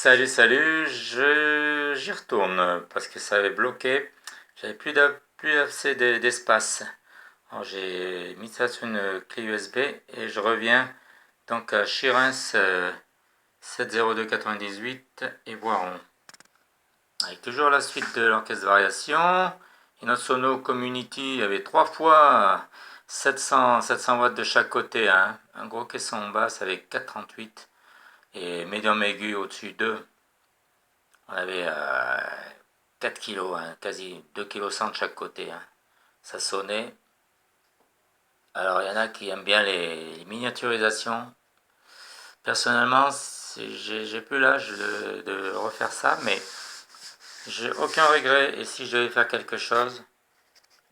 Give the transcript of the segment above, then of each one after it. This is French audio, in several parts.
Salut, j'y retourne parce que ça avait bloqué. J'avais plus assez d'espace. Alors j'ai mis ça sur une clé USB et je reviens donc à Chirens 70298 et Boiron. Avec toujours la suite de l'orchestre variation. Et notre sono community avait 3 fois 700 watts de chaque côté, hein. Un gros caisson basse avec 438 et médium aigu au-dessus 2. On avait 4 kilos, hein, quasi 2 kg 100 de chaque côté, hein. Ça sonnait. Alors il y en a qui aiment bien les miniaturisations. Personnellement, j'ai plus l'âge de refaire ça, mais j'ai aucun regret. Et si je devais faire quelque chose,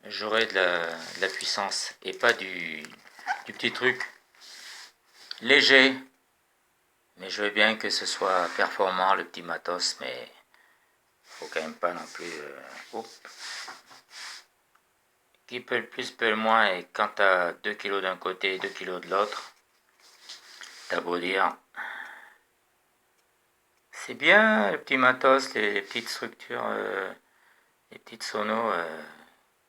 j'aurais de la puissance et pas du petit truc léger. Mais je veux bien que ce soit performant, le petit matos, mais faut quand même pas non plus. Qui peut le plus peut le moins, et quand t'as 2 kilos d'un côté et 2 kilos de l'autre, t'as beau dire. C'est bien le petit matos, les petites structures, les petites sonos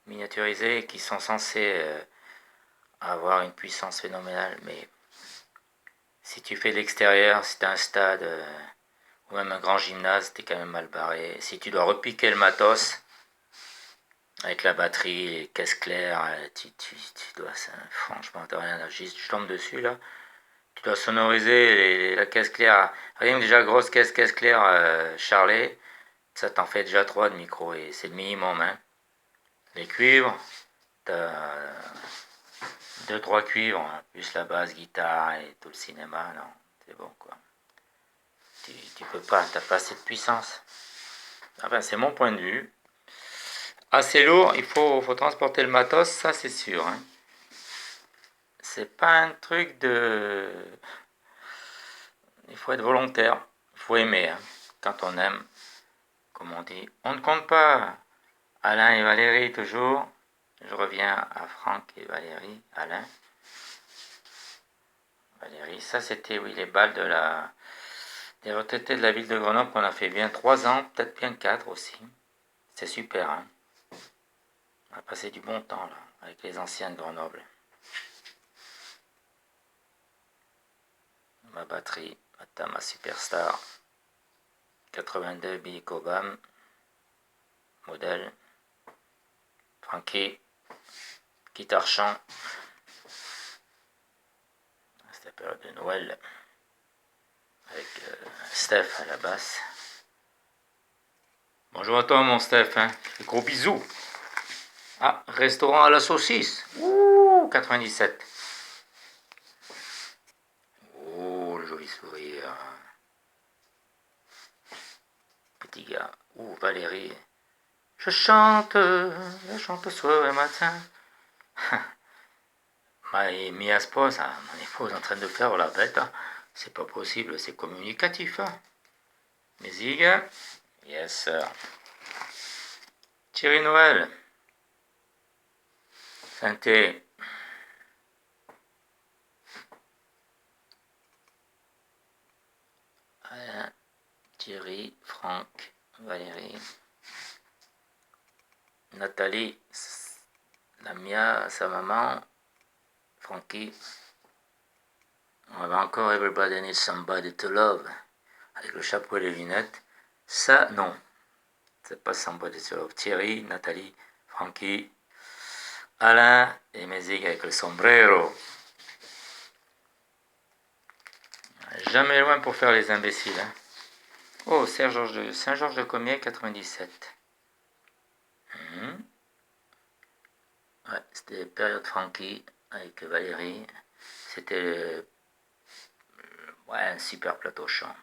miniaturisées qui sont censées avoir une puissance phénoménale, mais si tu fais de l'extérieur, si t'as un stade ou même un grand gymnase, t'es quand même mal barré. Si tu dois repiquer le matos avec la batterie, les caisses claires, tu dois, franchement, t'as rien à je tombe dessus là. Tu dois sonoriser la caisse claire. Rien que déjà grosse caisse claire Charlet, ça t'en fait déjà 3 de micro et c'est le minimum, hein. Les cuivres, t'as 2-3 cuivres, hein, plus la basse guitare et tout le cinéma, non, c'est bon quoi. Tu peux pas, t'as pas assez de puissance. Enfin, c'est mon point de vue. Assez lourd, faut transporter le matos, ça c'est sûr, hein. C'est pas un truc de. Il faut être volontaire, il faut aimer, hein. Quand on aime, comme on dit, on ne compte pas. Alain et Valérie toujours. Je reviens à Franck et Valérie. Alain. Valérie, ça c'était oui les balles des retraités de la ville de Grenoble qu'on a fait bien 3 ans, peut-être bien 4 aussi. C'est super, hein. On a passé du bon temps là, avec les anciens de Grenoble. Ma batterie, ma Superstar 82 Billy Cobham, modèle. Frankie, guitare chant. C'était la période de Noël. Avec Steph à la basse. Bonjour à toi mon Steph, hein. Gros bisous. Ah, restaurant à la saucisse. Ouh, 97. Oh, le joli sourire. Petit gars. Ouh, Valérie. Je chante soir et matin. Ma esposa, mon épouse en train de faire la bête. C'est pas possible, c'est communicatif. Musique. Yes, sir. Thierry Noël. Synthé. Alain, Thierry, Franck, Valérie. Nathalie, la mia, sa maman, Frankie. On avait encore Everybody Needs Somebody to Love, avec le chapeau et les lunettes. Ça, non. C'est pas Somebody to Love. Thierry, Nathalie, Frankie, Alain et Mézig avec le sombrero. Jamais loin pour faire les imbéciles, hein. Oh, Saint-Georges de Comiers, 97. Ouais, c'était période Frankie avec Valérie. C'était ouais, un super plateau chant.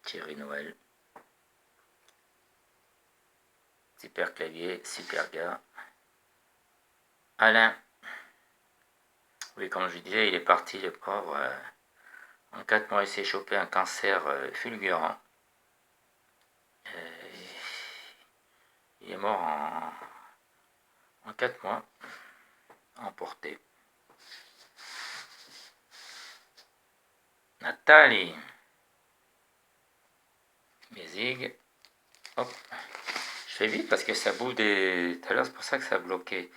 Thierry Noël. Super clavier, super gars. Alain. Oui, comme je disais, il est parti, le pauvre. En 4 mois, il s'est chopé un cancer fulgurant. Il est mort en 4 mois, emporté. Nathalie. Mézig. Hop. Je fais vite parce que ça bouge des... Tout à l'heure, c'est pour ça que ça a bloqué.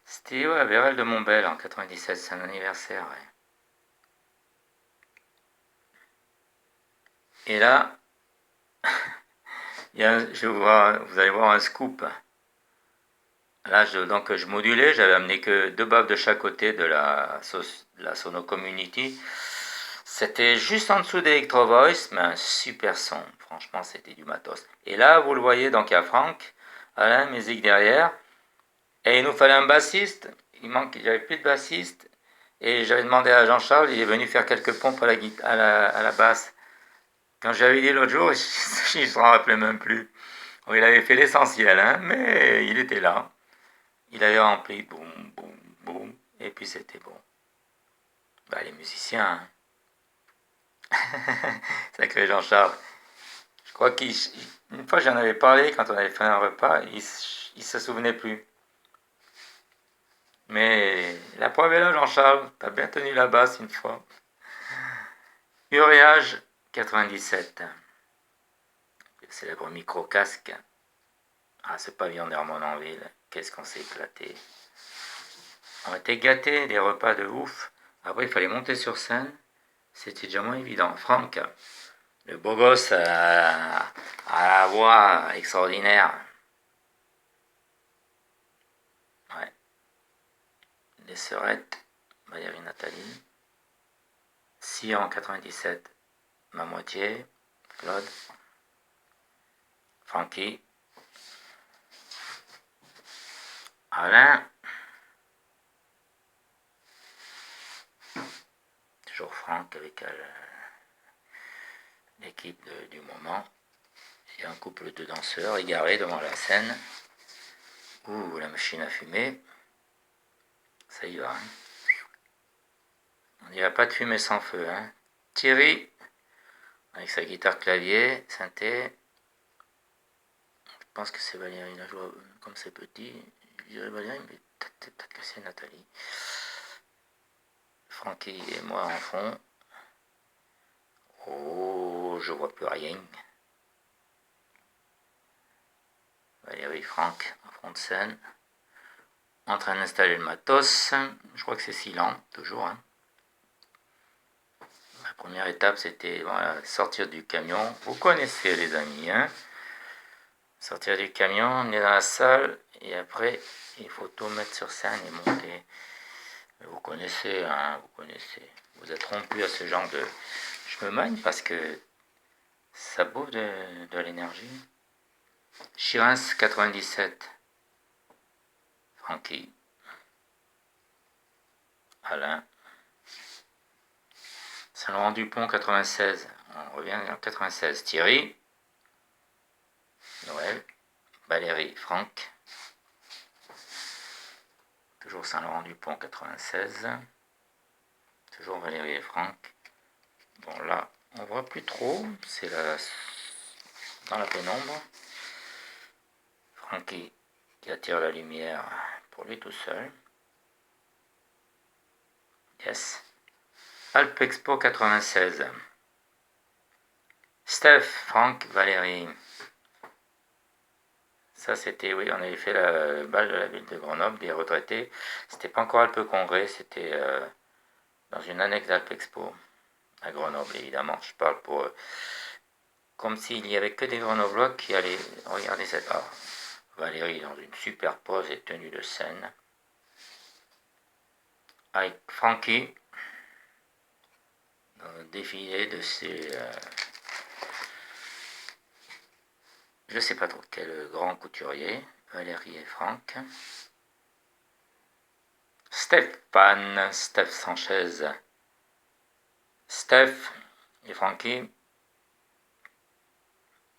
C'était ouais, Vérel de Montbel en 97, c'est un anniversaire. Ouais. Et là, vous allez voir un scoop. Là, donc, je modulais, j'avais amené que 2 baffes de chaque côté de la Sono Community. C'était juste en dessous d'Electro Voice, mais un super son. Franchement, c'était du matos. Et là, vous le voyez, donc il y a Franck, Alain, musique derrière. Et il nous fallait un bassiste. Il n'y avait plus de bassiste. Et j'avais demandé à Jean-Charles, il est venu faire quelques pompes à la basse. Quand j'avais dit l'autre jour, il ne se rappelait même plus. Bon, il avait fait l'essentiel, hein, mais il était là. Il avait rempli, boum, boum, boum, et puis c'était bon. Bah, les musiciens, hein. Sacré Jean-Charles. Je crois qu'une fois j'en avais parlé quand on avait fait un repas, il se souvenait plus. Mais la preuve est là, Jean-Charles, t'as bien tenu la basse une fois. Uriage 97. Le célèbre micro-casque. Ah, ce pavillon d'Hermonville, qu'est-ce qu'on s'est éclaté. On était gâtés, des repas de ouf. Après, il fallait monter sur scène. C'était déjà moins évident. Franck, le beau gosse à la voix extraordinaire. Ouais. Les sœurettes, Valérie Nathalie. Sion 97, ma moitié, Claude. Francky. Alain. Toujours Franck avec l'équipe du moment. Il y a un couple de danseurs égarés devant la scène. Ouh, la machine à fumer. Ça y va. Hein. Il n'y a pas de fumée sans feu. Hein. Thierry, avec sa guitare clavier, synthé. Je pense que c'est Valérie, là, comme c'est petit. Je dirais Valérie, mais peut-être que c'est Nathalie. Francky et moi en fond. Oh, je vois plus rien. Valérie Franck en front de scène. En train d'installer le matos. Je crois que c'est Silan, toujours. Hein. La première étape, c'était voilà, sortir du camion. Vous connaissez, les amis. Hein. Sortir du camion, on est dans la salle. Et après, il faut tout mettre sur scène et monter. Vous connaissez, hein, vous connaissez. Vous êtes rompu à ce genre de... Je me magne parce que ça bouffe de l'énergie. Chirins 97. Francky. Alain. Saint-Laurent-du-Pont 96. On revient en 96. Thierry. Noël. Valérie. Franck. Toujours Saint-Laurent-du-Pont 96. Toujours Valérie et Franck. Bon là, on voit plus trop. C'est dans la pénombre. Francky qui attire la lumière pour lui tout seul. Yes. Alp Expo 96. Steph, Franck, Valérie. Ça c'était, oui, on avait fait le bal de la ville de Grenoble, des retraités. C'était pas encore Alpe Congrès, c'était dans une annexe d'Alp Expo. À Grenoble, évidemment. Je parle pour... comme s'il n'y avait que des Grenoblois qui allaient regarder cette art. Valérie dans une super pose et tenue de scène. Avec Francky dans le défilé de ses... je sais pas trop quel grand couturier. Valérie et Franck. Steph Sanchez. Steph et Francky.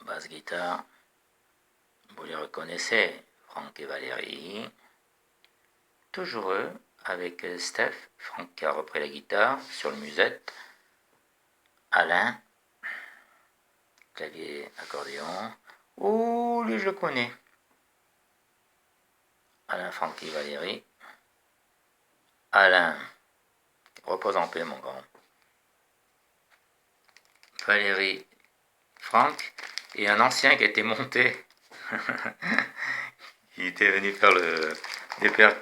Basse guitare. Vous les reconnaissez, Franck et Valérie. Toujours eux, avec Steph. Franck qui a repris la guitare sur le musette. Alain. Clavier, accordéon. Oh, lui je le connais. Alain, Francky, Valérie. Alain, repose en paix mon grand. Valérie, Franck, et un ancien qui était monté, qui était venu faire des percussions.